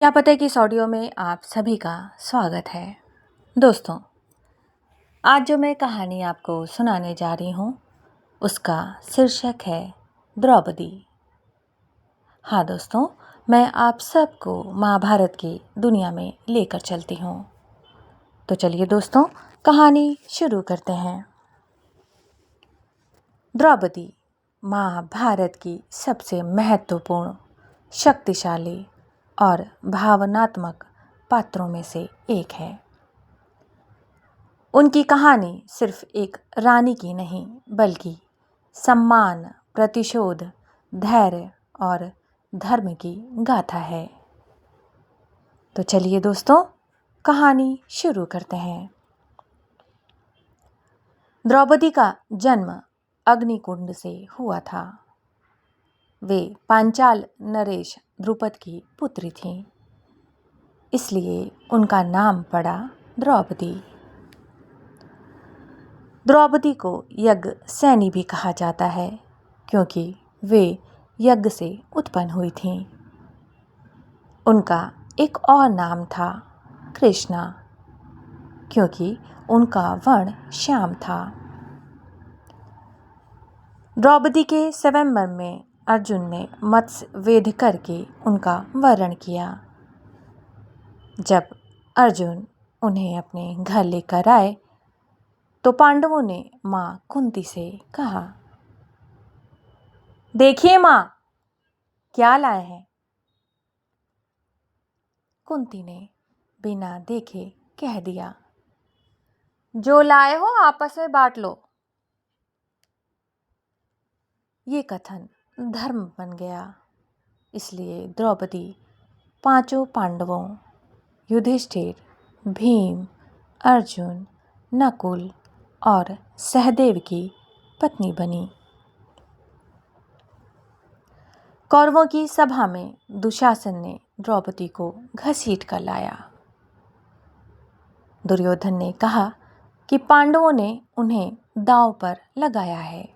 क्या पता है कि इस ऑडियो में आप सभी का स्वागत है। दोस्तों, आज जो मैं कहानी आपको सुनाने जा रही हूँ उसका शीर्षक है द्रौपदी। हाँ दोस्तों, मैं आप सबको महाभारत की दुनिया में लेकर चलती हूँ। तो चलिए दोस्तों, कहानी शुरू करते हैं। द्रौपदी महाभारत की सबसे महत्वपूर्ण, शक्तिशाली और भावनात्मक पात्रों में से एक है। उनकी कहानी सिर्फ एक रानी की नहीं, बल्कि सम्मान, प्रतिशोध, धैर्य और धर्म की गाथा है। तो चलिए दोस्तों, कहानी शुरू करते हैं। द्रौपदी का जन्म अग्निकुंड से हुआ था। वे पांचाल नरेश द्रुपद की पुत्री थीं, इसलिए उनका नाम पड़ा द्रौपदी। द्रौपदी को यज्ञ सैनी भी कहा जाता है, क्योंकि वे यज्ञ से उत्पन्न हुई थीं। उनका एक और नाम था कृष्णा, क्योंकि उनका वर्ण श्याम था। द्रौपदी के स्वयंवर में अर्जुन ने मत्स्य वेध करके उनका वरण किया। जब अर्जुन उन्हें अपने घर लेकर आए तो पांडवों ने माँ कुंती से कहा, देखिए माँ, क्या लाए हैं। कुंती ने बिना देखे कह दिया, जो लाए हो आपस में बांट लो। ये कथन धर्म बन गया, इसलिए द्रौपदी पांचों पांडवों युधिष्ठिर, भीम, अर्जुन, नकुल और सहदेव की पत्नी बनी। कौरवों की सभा में दुशासन ने द्रौपदी को घसीट कर लाया। दुर्योधन ने कहा कि पांडवों ने उन्हें दांव पर लगाया है।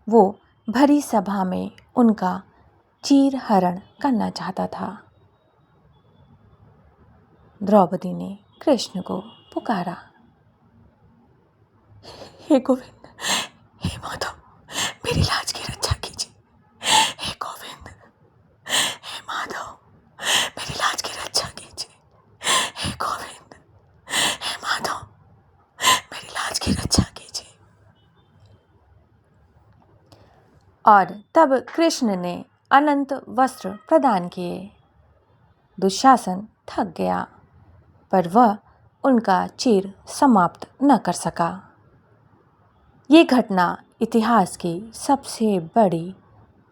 वो भरी सभा में उनका चीरहरण करना चाहता था। द्रौपदी ने कृष्ण को पुकारा, हे गोविंद, हे माधव, मेरी लाज की रक्षा कीजिए। हे गोविंद, हे माधव, मेरी लाज की रक्षा कीजिए। हे गोविंद, हे माधव, मेरी लाज की रक्षा कीजिए। और तब कृष्ण ने अनंत वस्त्र प्रदान किए। दुशासन थक गया, पर वह उनका चीर समाप्त न कर सका। ये घटना इतिहास की सबसे बड़ी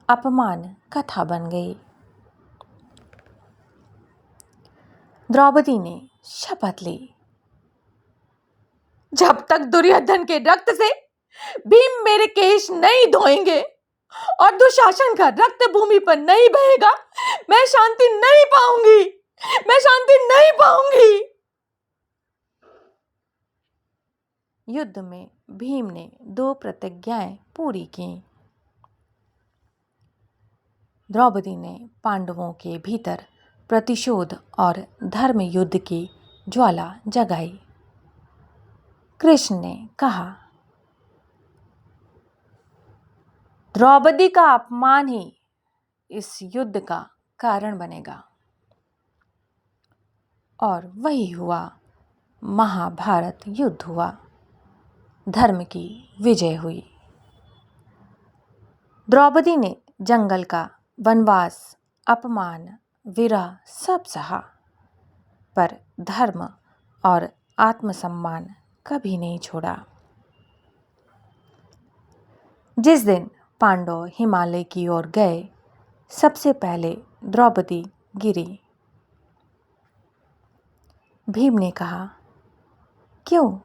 अपमान कथा बन गई। द्रौपदी ने शपथ ली, जब तक दुर्योधन के रक्त से भीम मेरे केश नहीं धोएंगे और दुशासन का रक्त भूमि पर नहीं बहेगा, मैं शांति नहीं पाऊंगी। मैं शांति नहीं पाऊंगी। युद्ध में भीम ने 2 प्रतिज्ञाएं पूरी की। द्रौपदी ने पांडवों के भीतर प्रतिशोध और धर्म युद्ध की ज्वाला जगाई। कृष्ण ने कहा, द्रौपदी का अपमान ही इस युद्ध का कारण बनेगा। और वही हुआ। महाभारत युद्ध हुआ। धर्म की विजय हुई। द्रौपदी ने जंगल का वनवास, अपमान, विरह सब सहा, पर धर्म और आत्मसम्मान कभी नहीं छोड़ा। जिस दिन पांडव हिमालय की ओर गए, सबसे पहले द्रौपदी गिरी। भीम ने कहा, क्यों,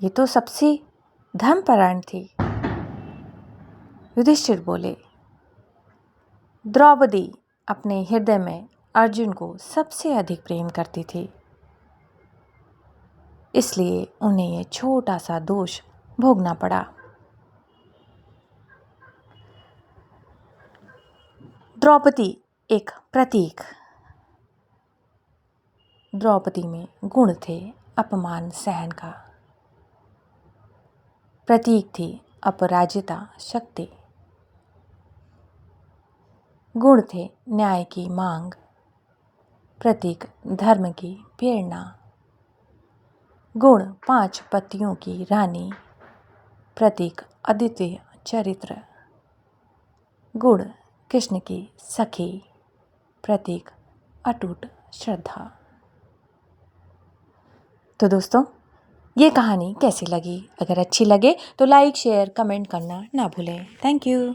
ये तो सबसे धर्मपरायण थी। युधिष्ठिर बोले, द्रौपदी अपने हृदय में अर्जुन को सबसे अधिक प्रेम करती थी, इसलिए उन्हें यह छोटा सा दोष भोगना पड़ा। द्रौपदी एक प्रतीक। द्रौपदी में गुण थे अपमान सहन का, प्रतीक थी अपराजिता शक्ति। गुण थे न्याय की मांग, प्रतीक धर्म की प्रेरणा। गुण 5 पतियों की रानी, प्रतीक अद्वितीय चरित्र। गुण कृष्ण की सखी, प्रतीक अटूट श्रद्धा। तो दोस्तों, ये कहानी कैसी लगी? अगर अच्छी लगे तो लाइक शेयर कमेंट करना ना भूलें। Thank you.